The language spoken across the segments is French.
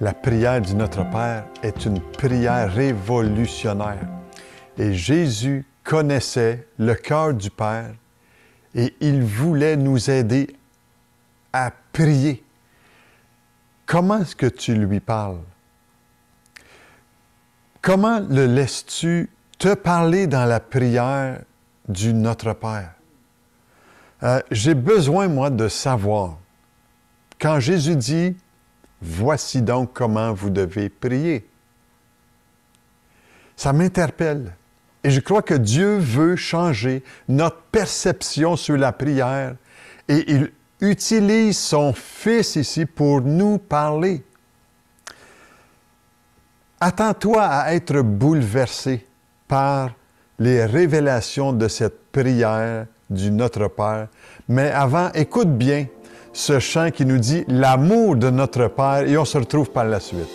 La prière du Notre Père est une prière révolutionnaire. Et Jésus connaissait le cœur du Père et il voulait nous aider à prier. Comment est-ce que tu lui parles? Comment le laisses-tu te parler dans la prière du Notre Père? J'ai besoin, moi, de savoir. Quand Jésus dit « Voici donc comment vous devez prier », ça m'interpelle. Et je crois que Dieu veut changer notre perception sur la prière et il utilise son Fils ici pour nous parler. Attends-toi à être bouleversé par les révélations de cette prière du Notre Père. Mais avant, écoute bien ce chant qui nous dit l'amour de notre Père et on se retrouve par la suite.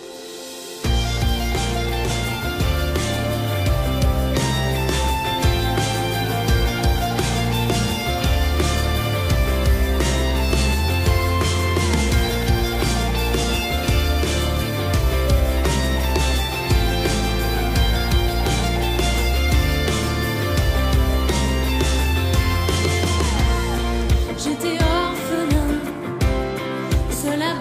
La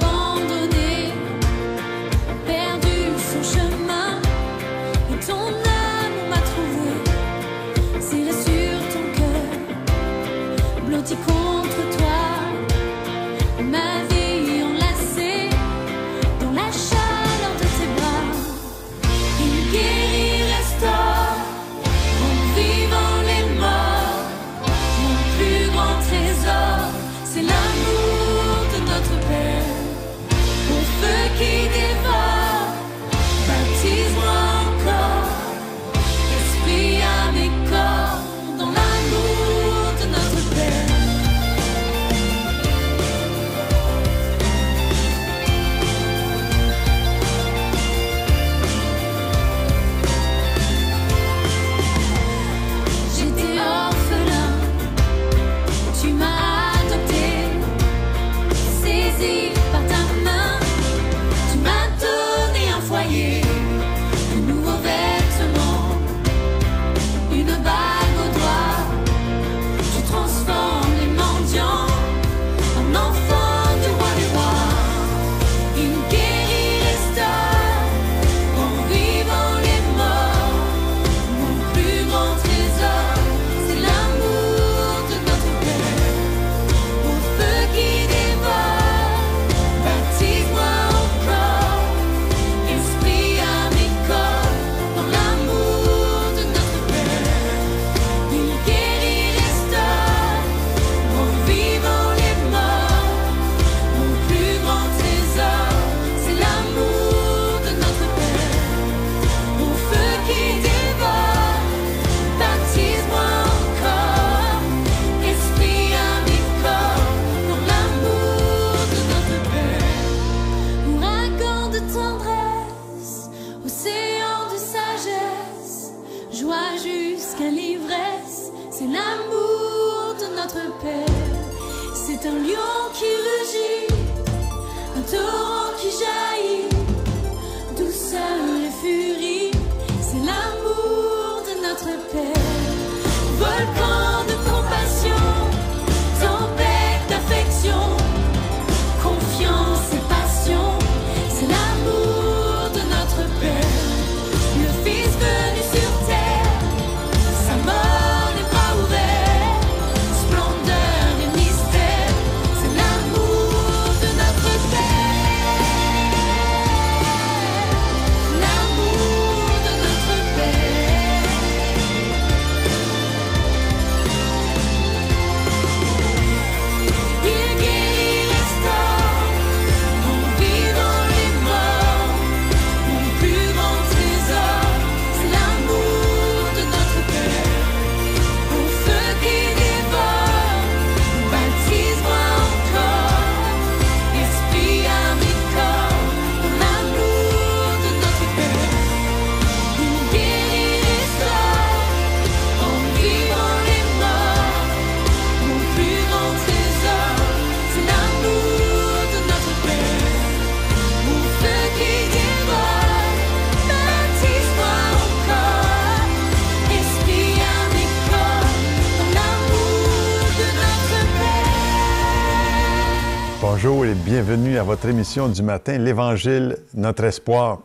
bienvenue à votre émission du matin, l'Évangile, notre espoir.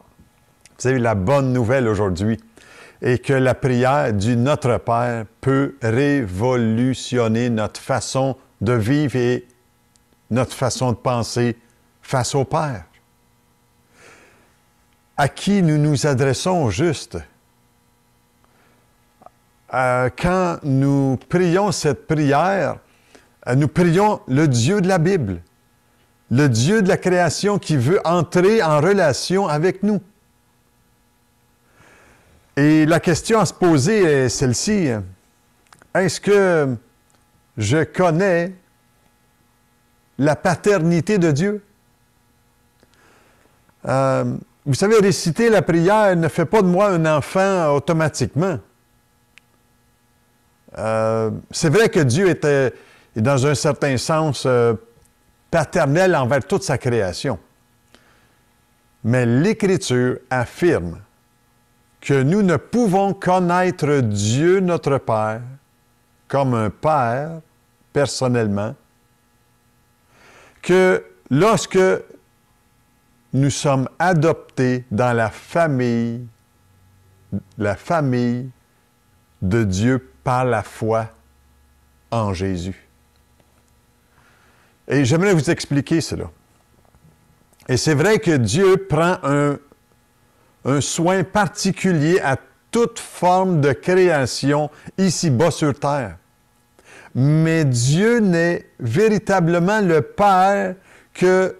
Vous avez la bonne nouvelle aujourd'hui et que la prière du Notre Père peut révolutionner notre façon de vivre et notre façon de penser face au Père. À qui nous nous adressons au juste? Quand nous prions cette prière, nous prions le Dieu de la Bible, le Dieu de la création qui veut entrer en relation avec nous. Et la question à se poser est celle-ci. Est-ce que je connais la paternité de Dieu? Vous savez, réciter la prière ne fait pas de moi un enfant automatiquement. C'est vrai que Dieu est dans un certain sens paternel envers toute sa création. Mais l'Écriture affirme que nous ne pouvons connaître Dieu notre Père comme un Père, personnellement, que lorsque nous sommes adoptés dans la famille de Dieu par la foi en Jésus. Et j'aimerais vous expliquer cela. Et c'est vrai que Dieu prend un soin particulier à toute forme de création ici-bas sur terre. Mais Dieu n'est véritablement le Père que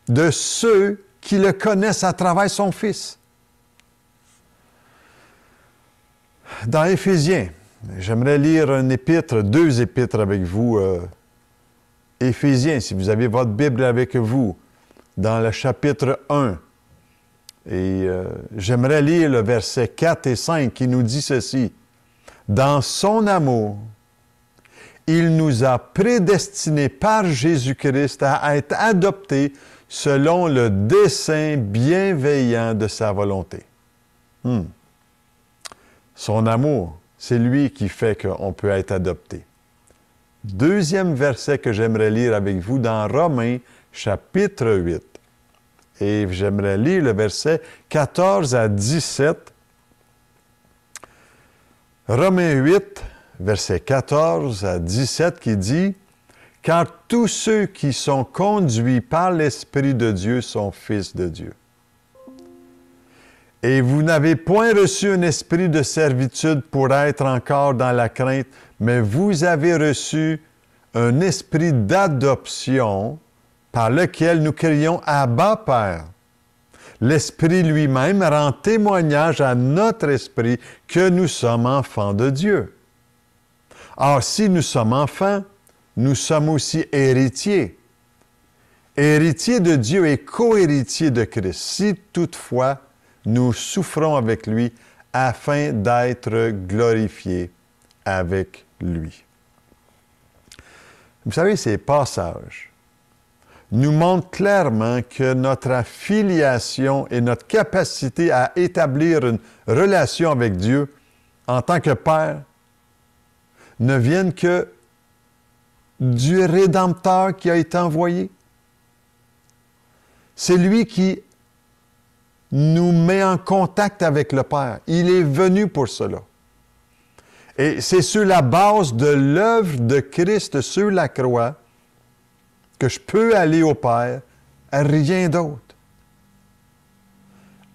de ceux qui le connaissent à travers son Fils. Dans Éphésiens, j'aimerais lire deux épîtres avec vous. Éphésiens, si vous avez votre Bible avec vous, dans le chapitre 1. Et j'aimerais lire le verset 4 et 5 qui nous dit ceci. « Dans son amour, il nous a prédestinés par Jésus-Christ à être adoptés selon le dessein bienveillant de sa volonté. » Son amour, c'est lui qui fait qu'on peut être adopté. Deuxième verset que j'aimerais lire avec vous dans Romains, chapitre 8. Et j'aimerais lire le verset 14 à 17. Romains 8, verset 14 à 17 qui dit « Car tous ceux qui sont conduits par l'Esprit de Dieu sont fils de Dieu. Et vous n'avez point reçu un esprit de servitude pour être encore dans la crainte, mais vous avez reçu un esprit d'adoption par lequel nous crions « Abba, Père ». L'Esprit lui-même rend témoignage à notre esprit que nous sommes enfants de Dieu. Or, si nous sommes enfants, nous sommes aussi héritiers. Héritiers de Dieu et co-héritiers de Christ, si toutefois nous souffrons avec lui afin d'être glorifiés avec lui. Vous savez, ces passages nous montrent clairement que notre affiliation et notre capacité à établir une relation avec Dieu en tant que Père ne viennent que du Rédempteur qui a été envoyé. C'est lui qui nous met en contact avec le Père. Il est venu pour cela. Et c'est sur la base de l'œuvre de Christ sur la croix que je peux aller au Père, rien d'autre.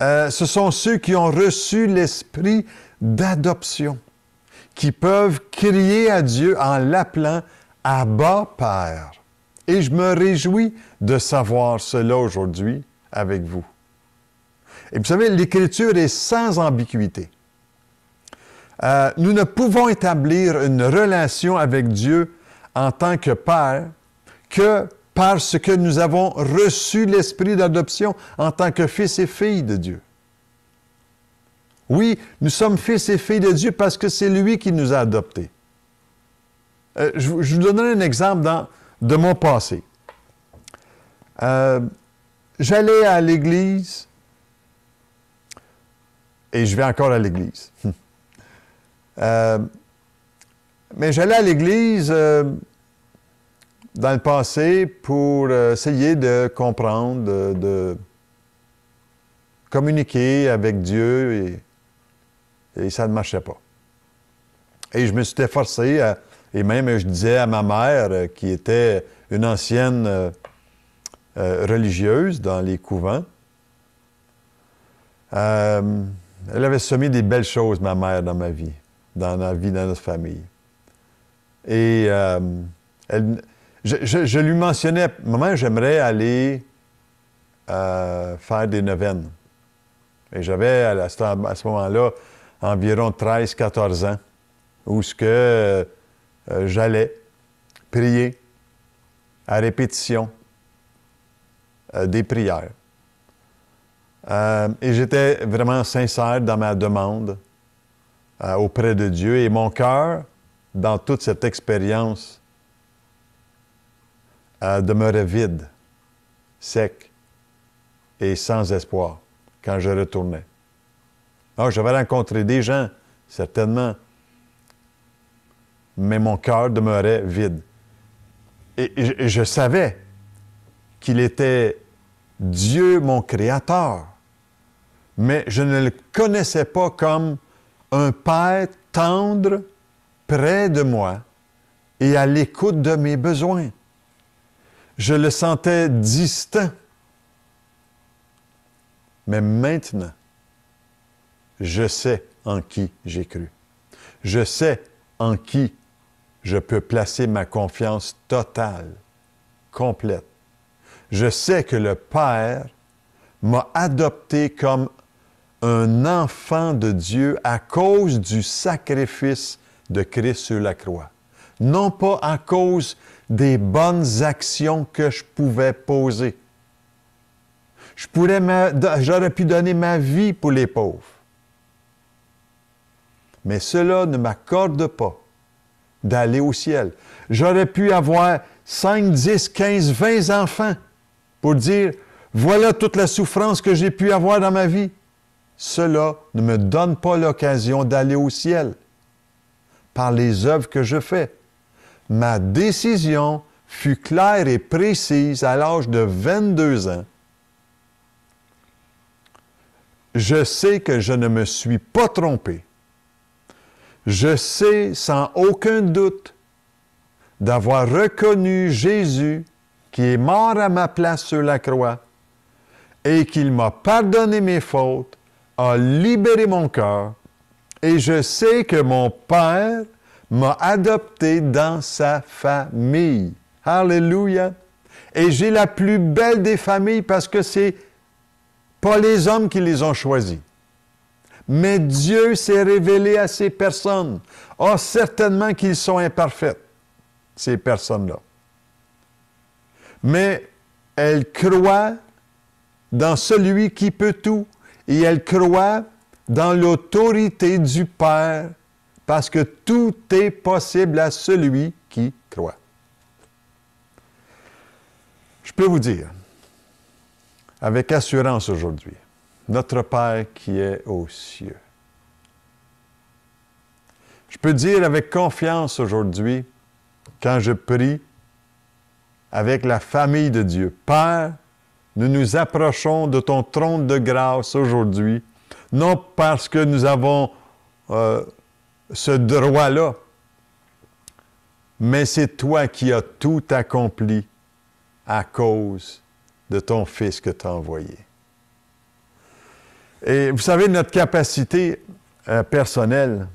Ce sont ceux qui ont reçu l'esprit d'adoption, qui peuvent crier à Dieu en l'appelant « Abba, Père ». Et je me réjouis de savoir cela aujourd'hui avec vous. Et vous savez, l'Écriture est sans ambiguïté. Nous ne pouvons établir une relation avec Dieu en tant que Père que parce que nous avons reçu l'esprit d'adoption en tant que fils et filles de Dieu. Oui, nous sommes fils et filles de Dieu parce que c'est lui qui nous a adoptés. Je vous donnerai un exemple de mon passé. J'allais à l'église, et je vais encore à l'église. Mais j'allais à l'église dans le passé pour essayer de comprendre, de communiquer avec Dieu et ça ne marchait pas. Et je me suis efforcé, et même je disais à ma mère, qui était une ancienne religieuse dans les couvents, elle avait semé des belles choses, ma mère, dans ma vie, dans notre famille. Et je lui mentionnais, maman, j'aimerais aller faire des neuvaines. Et j'avais à ce moment-là environ 13-14 ans, où j'allais prier à répétition des prières. Et j'étais vraiment sincère dans ma demande auprès de Dieu. Et mon cœur, dans toute cette expérience, demeurait vide, sec et sans espoir quand je retournais. Alors, j'avais rencontré des gens, certainement, mais mon cœur demeurait vide. Et je savais qu'il était Dieu, mon Créateur, mais je ne le connaissais pas comme un Père tendre, près de moi et à l'écoute de mes besoins. Je le sentais distant. Mais maintenant, je sais en qui j'ai cru. Je sais en qui je peux placer ma confiance totale, complète. Je sais que le Père m'a adopté comme un enfant de Dieu à cause du sacrifice de Christ sur la croix. Non pas à cause des bonnes actions que je pouvais poser. J'aurais pu donner ma vie pour les pauvres. Mais cela ne m'accorde pas d'aller au ciel. J'aurais pu avoir 5, 10, 15, 20 enfants pour dire, voilà toute la souffrance que j'ai pu avoir dans ma vie. Cela ne me donne pas l'occasion d'aller au ciel par les œuvres que je fais. Ma décision fut claire et précise à l'âge de 22 ans. Je sais que je ne me suis pas trompé. Je sais sans aucun doute d'avoir reconnu Jésus qui est mort à ma place sur la croix et qu'il m'a pardonné mes fautes, a libéré mon cœur, et je sais que mon Père m'a adopté dans sa famille. Alléluia! Et j'ai la plus belle des familles parce que c'est pas les hommes qui les ont choisis. Mais Dieu s'est révélé à ces personnes. Ah, certainement qu'ils sont imparfaits, ces personnes-là. Mais elles croient dans celui qui peut tout. Et elles croient dans l'autorité du Père, parce que tout est possible à celui qui croit. Je peux vous dire, avec assurance aujourd'hui, notre Père qui est aux cieux. Je peux dire avec confiance aujourd'hui, quand je prie avec la famille de Dieu, Père, nous nous approchons de ton trône de grâce aujourd'hui, non parce que nous avons ce droit-là, mais c'est toi qui as tout accompli à cause de ton Fils que tu as envoyé. Et vous savez, notre capacité personnelle,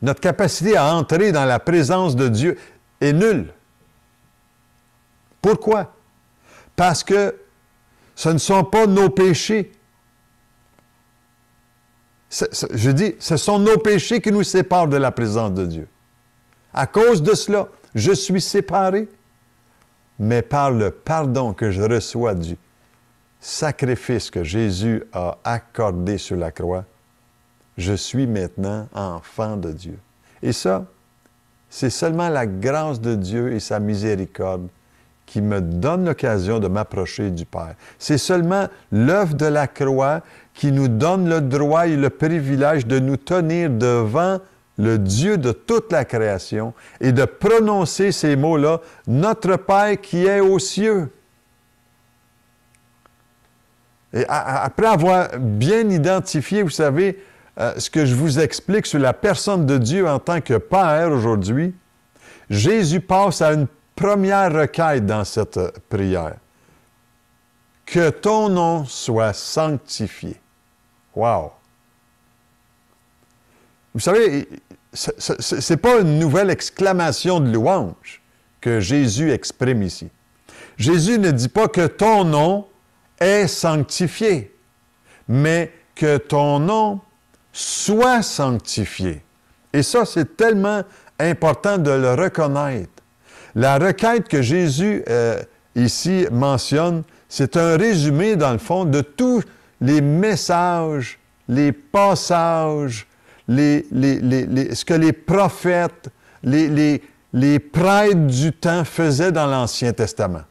notre capacité à entrer dans la présence de Dieu est nulle. Pourquoi? Parce que ce ne sont pas nos péchés. Je dis, ce sont nos péchés qui nous séparent de la présence de Dieu. À cause de cela, je suis séparé, mais par le pardon que je reçois du sacrifice que Jésus a accordé sur la croix, je suis maintenant enfant de Dieu. Et ça, c'est seulement la grâce de Dieu et sa miséricorde qui me donne l'occasion de m'approcher du Père. C'est seulement l'œuvre de la croix qui nous donne le droit et le privilège de nous tenir devant le Dieu de toute la création, et de prononcer ces mots-là, « Notre Père qui est aux cieux ». Et après avoir bien identifié, vous savez, ce que je vous explique sur la personne de Dieu en tant que Père aujourd'hui, Jésus passe à une première requête dans cette prière. Que ton nom soit sanctifié. Wow! Vous savez, ce n'est pas une nouvelle exclamation de louange que Jésus exprime ici. Jésus ne dit pas que ton nom est sanctifié, mais que ton nom soit sanctifié. Et ça, c'est tellement important de le reconnaître. La requête que Jésus ici mentionne, c'est un résumé, dans le fond, de tous les messages, les passages, ce que les prophètes, les prêtres du temps faisaient dans l'Ancien Testament.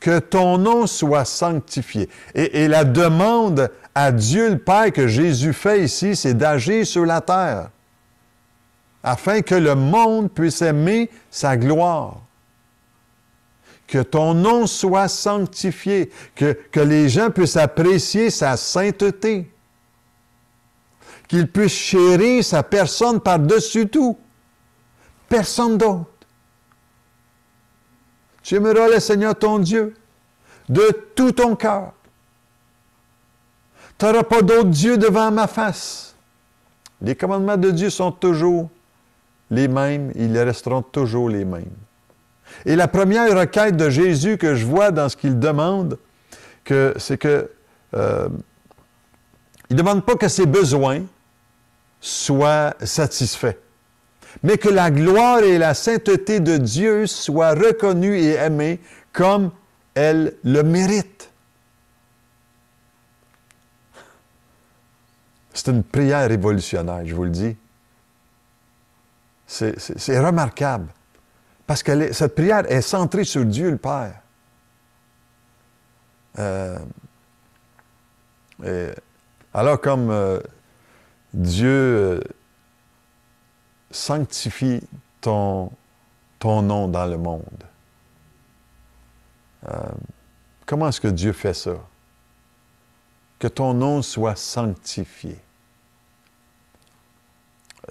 Que ton nom soit sanctifié. Et la demande à Dieu le Père que Jésus fait ici, c'est d'agir sur la terre, afin que le monde puisse aimer sa gloire. Que ton nom soit sanctifié, que les gens puissent apprécier sa sainteté, qu'ils puissent chérir sa personne par-dessus tout. Personne d'autre. Tu aimeras le Seigneur ton Dieu de tout ton cœur. Tu n'auras pas d'autre Dieu devant ma face. Les commandements de Dieu sont toujours les mêmes, ils resteront toujours les mêmes. Et la première requête de Jésus que je vois dans ce qu'il demande, c'est que il ne demande pas que ses besoins soient satisfaits, mais que la gloire et la sainteté de Dieu soient reconnues et aimées comme elle le mérite. C'est une prière révolutionnaire, je vous le dis. C'est remarquable. Parce que cette prière est centrée sur Dieu le Père. Alors comme Dieu sanctifie ton nom dans le monde, comment est-ce que Dieu fait ça? Que ton nom soit sanctifié.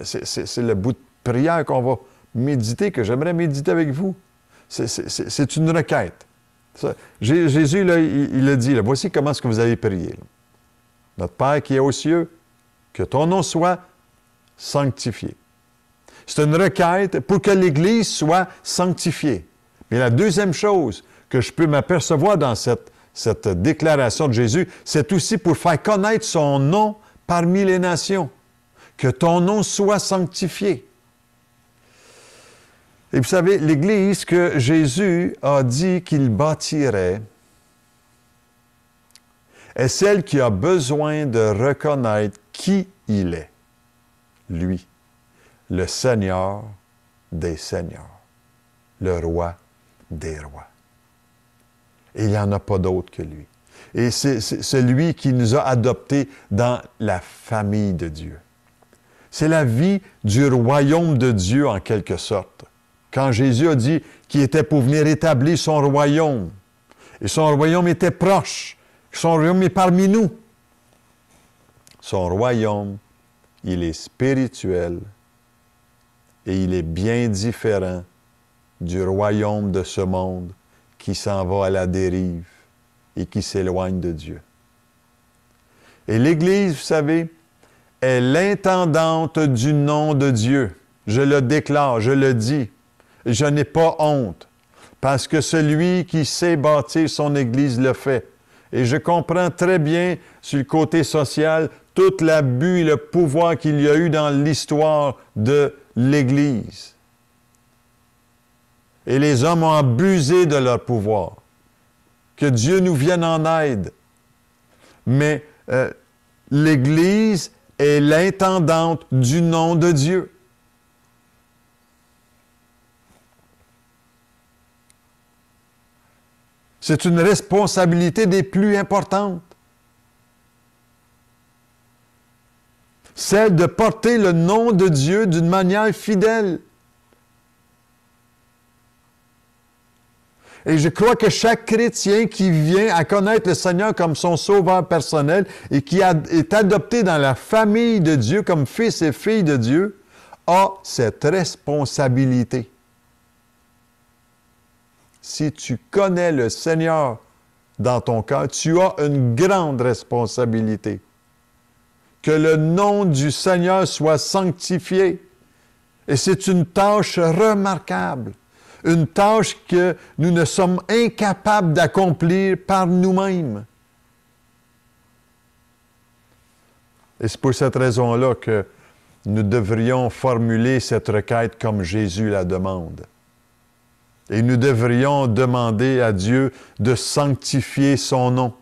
C'est le bout de prière qu'on va méditer, que j'aimerais méditer avec vous. C'est une requête. Jésus, là, il a dit, là, voici comment est-ce que vous allez prier. Là. Notre Père qui est aux cieux, que ton nom soit sanctifié. C'est une requête pour que l'Église soit sanctifiée. Mais la deuxième chose que je peux m'apercevoir dans cette déclaration de Jésus, c'est aussi pour faire connaître son nom parmi les nations. Que ton nom soit sanctifié. Et vous savez, l'Église que Jésus a dit qu'il bâtirait est celle qui a besoin de reconnaître qui il est. Lui, le Seigneur des Seigneurs, le Roi des Rois. Et il n'y en a pas d'autre que lui. Et c'est celui qui nous a adoptés dans la famille de Dieu. C'est la vie du royaume de Dieu en quelque sorte. Quand Jésus a dit qu'il était pour venir établir son royaume, et son royaume était proche, son royaume est parmi nous. Son royaume, il est spirituel et il est bien différent du royaume de ce monde qui s'en va à la dérive et qui s'éloigne de Dieu. Et l'Église, vous savez, est l'intendante du nom de Dieu. Je le déclare, je le dis. Je n'ai pas honte, parce que celui qui sait bâtir son Église le fait. Et je comprends très bien, sur le côté social, tout l'abus et le pouvoir qu'il y a eu dans l'histoire de l'Église. Et les hommes ont abusé de leur pouvoir. Que Dieu nous vienne en aide. Mais l'Église est l'intendante du nom de Dieu. C'est une responsabilité des plus importantes. celle de porter le nom de Dieu d'une manière fidèle. Et je crois que chaque chrétien qui vient à connaître le Seigneur comme son sauveur personnel et qui est adopté dans la famille de Dieu comme fils et fille de Dieu, a cette responsabilité. Si tu connais le Seigneur dans ton cœur, tu as une grande responsabilité. Que le nom du Seigneur soit sanctifié. Et c'est une tâche remarquable. Une tâche que nous ne sommes incapables d'accomplir par nous-mêmes. Et c'est pour cette raison-là que nous devrions formuler cette requête comme Jésus la demande. Et nous devrions demander à Dieu de sanctifier son nom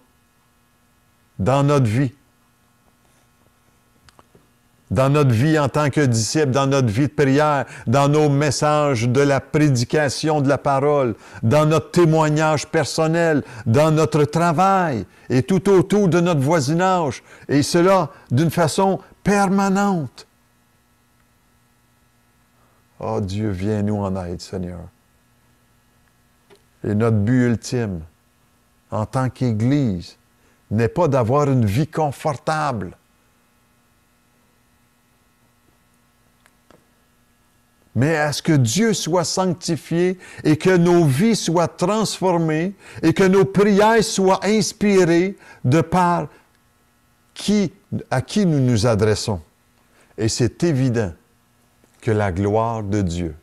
dans notre vie. Dans notre vie en tant que disciples, dans notre vie de prière, dans nos messages de la prédication de la parole, dans notre témoignage personnel, dans notre travail et tout autour de notre voisinage, et cela d'une façon permanente. Oh Dieu, viens-nous en aide, Seigneur. Et notre but ultime, en tant qu'Église, n'est pas d'avoir une vie confortable, mais à ce que Dieu soit sanctifié et que nos vies soient transformées et que nos prières soient inspirées de par à qui nous nous adressons. Et c'est évident que la gloire de Dieu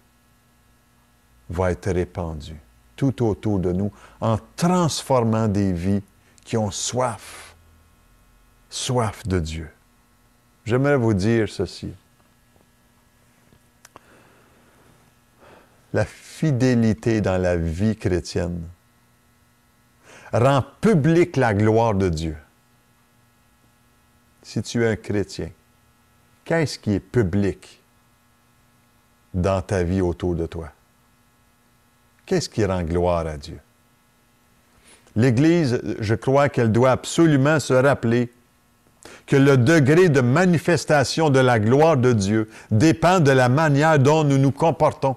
va être répandue tout autour de nous en transformant des vies qui ont soif de Dieu. J'aimerais vous dire ceci. La fidélité dans la vie chrétienne rend publique la gloire de Dieu. Si tu es un chrétien, qu'est-ce qui est public dans ta vie autour de toi? Qu'est-ce qui rend gloire à Dieu? L'Église, je crois qu'elle doit absolument se rappeler que le degré de manifestation de la gloire de Dieu dépend de la manière dont nous nous comportons.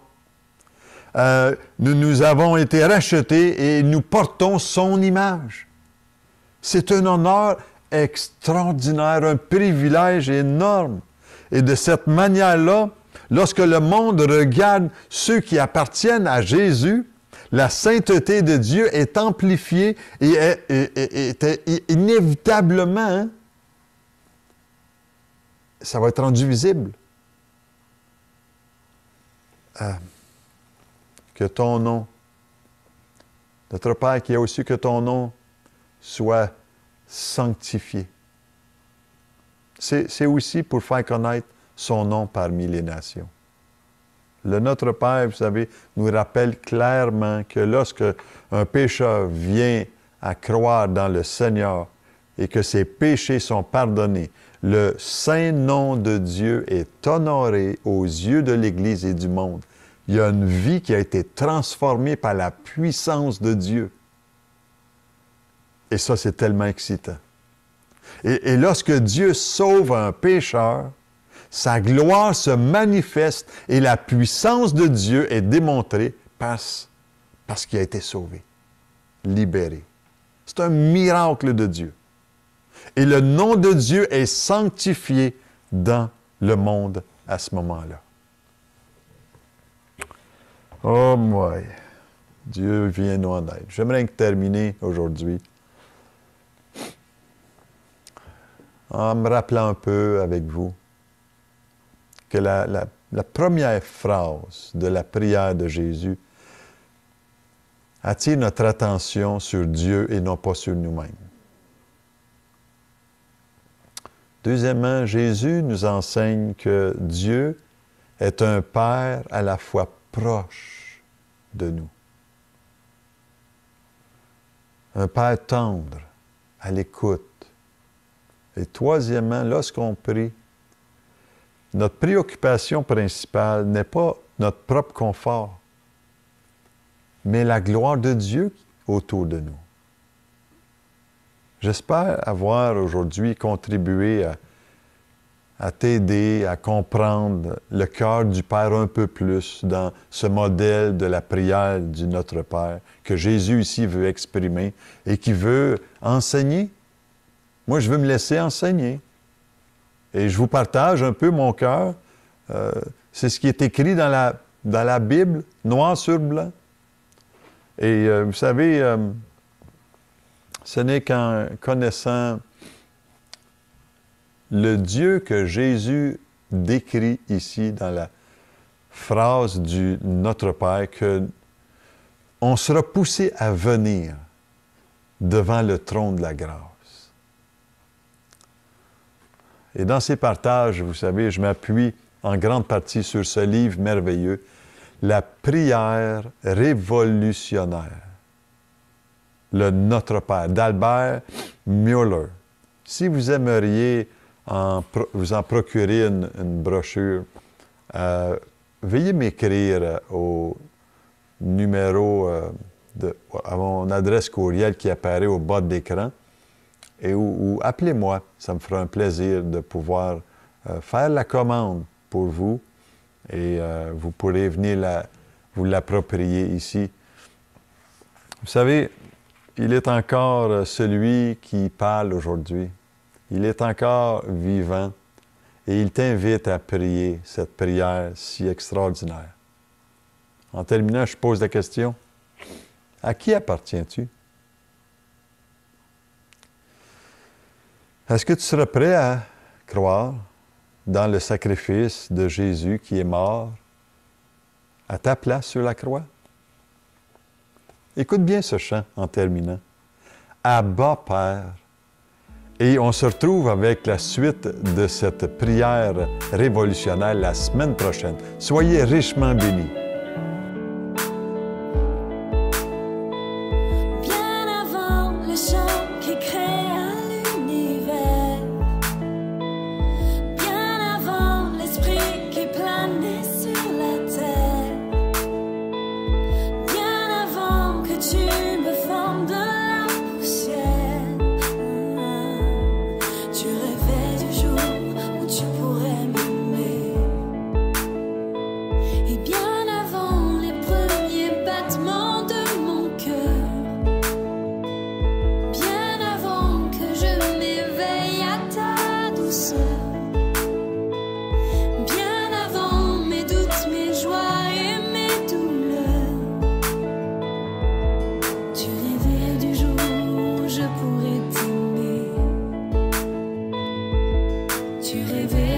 Nous avons été rachetés et nous portons son image. C'est un honneur extraordinaire, un privilège énorme. Et de cette manière-là, lorsque le monde regarde ceux qui appartiennent à Jésus, la sainteté de Dieu est amplifiée et est inévitablement, ça va être rendu visible. Que ton nom, notre Père qui est aussi, que ton nom soit sanctifié. C'est aussi pour faire connaître son nom parmi les nations. Le Notre Père, vous savez, nous rappelle clairement que lorsque un pécheur vient à croire dans le Seigneur et que ses péchés sont pardonnés, le saint nom de Dieu est honoré aux yeux de l'Église et du monde. Il y a une vie qui a été transformée par la puissance de Dieu. Et ça, c'est tellement excitant. Et lorsque Dieu sauve un pécheur, sa gloire se manifeste et la puissance de Dieu est démontrée parce qu'il a été sauvé, libéré. C'est un miracle de Dieu. Et le nom de Dieu est sanctifié dans le monde à ce moment-là. Oh my! Dieu vient nous en aide. J'aimerais terminer aujourd'hui en me rappelant un peu avec vous que la première phrase de la prière de Jésus attire notre attention sur Dieu et non pas sur nous-mêmes. Deuxièmement, Jésus nous enseigne que Dieu est un Père à la fois proche de nous. Un Père tendre, à l'écoute. Et troisièmement, lorsqu'on prie, notre préoccupation principale n'est pas notre propre confort, mais la gloire de Dieu autour de nous. J'espère avoir aujourd'hui contribué à t'aider à comprendre le cœur du Père un peu plus dans ce modèle de la prière du Notre Père que Jésus ici veut exprimer et qui veut enseigner. Moi, je veux me laisser enseigner. Et je vous partage un peu mon cœur. C'est ce qui est écrit dans la Bible, noir sur blanc. Et vous savez, ce n'est qu'en connaissant le Dieu que Jésus décrit ici dans la phrase du Notre Père, qu'on sera poussé à venir devant le trône de la grâce. Et dans ces partages, vous savez, je m'appuie en grande partie sur ce livre merveilleux, La prière révolutionnaire, le Notre Père, d'Albert Müller. Si vous aimeriez vous en procurer une brochure, veuillez m'écrire au numéro, à mon adresse courriel qui apparaît au bas de l'écran, ou appelez-moi, ça me fera un plaisir de pouvoir faire la commande pour vous et vous pourrez venir vous l'approprier ici. Vous savez, il est encore celui qui parle aujourd'hui. Il est encore vivant et il t'invite à prier cette prière si extraordinaire. En terminant, je pose la question, à qui appartiens-tu? Est-ce que tu seras prêt à croire dans le sacrifice de Jésus qui est mort à ta place sur la croix? Écoute bien ce chant en terminant. Abba, Père. Et on se retrouve avec la suite de cette prière révolutionnaire la semaine prochaine. Soyez richement bénis. Bien avant le chant qui créa l'univers, bien avant l'esprit qui planait sur la terre, bien avant que tu me formes de la poussière. Tu rêvais du jour où tu pourrais m'aimer. Et bien avant les premiers battements de mon cœur, bien avant que je m'éveille à ta douceur, bien avant mes doutes, mes joies et mes douleurs, tu rêvais du jour où je pourrais t'aimer. Tu rêvais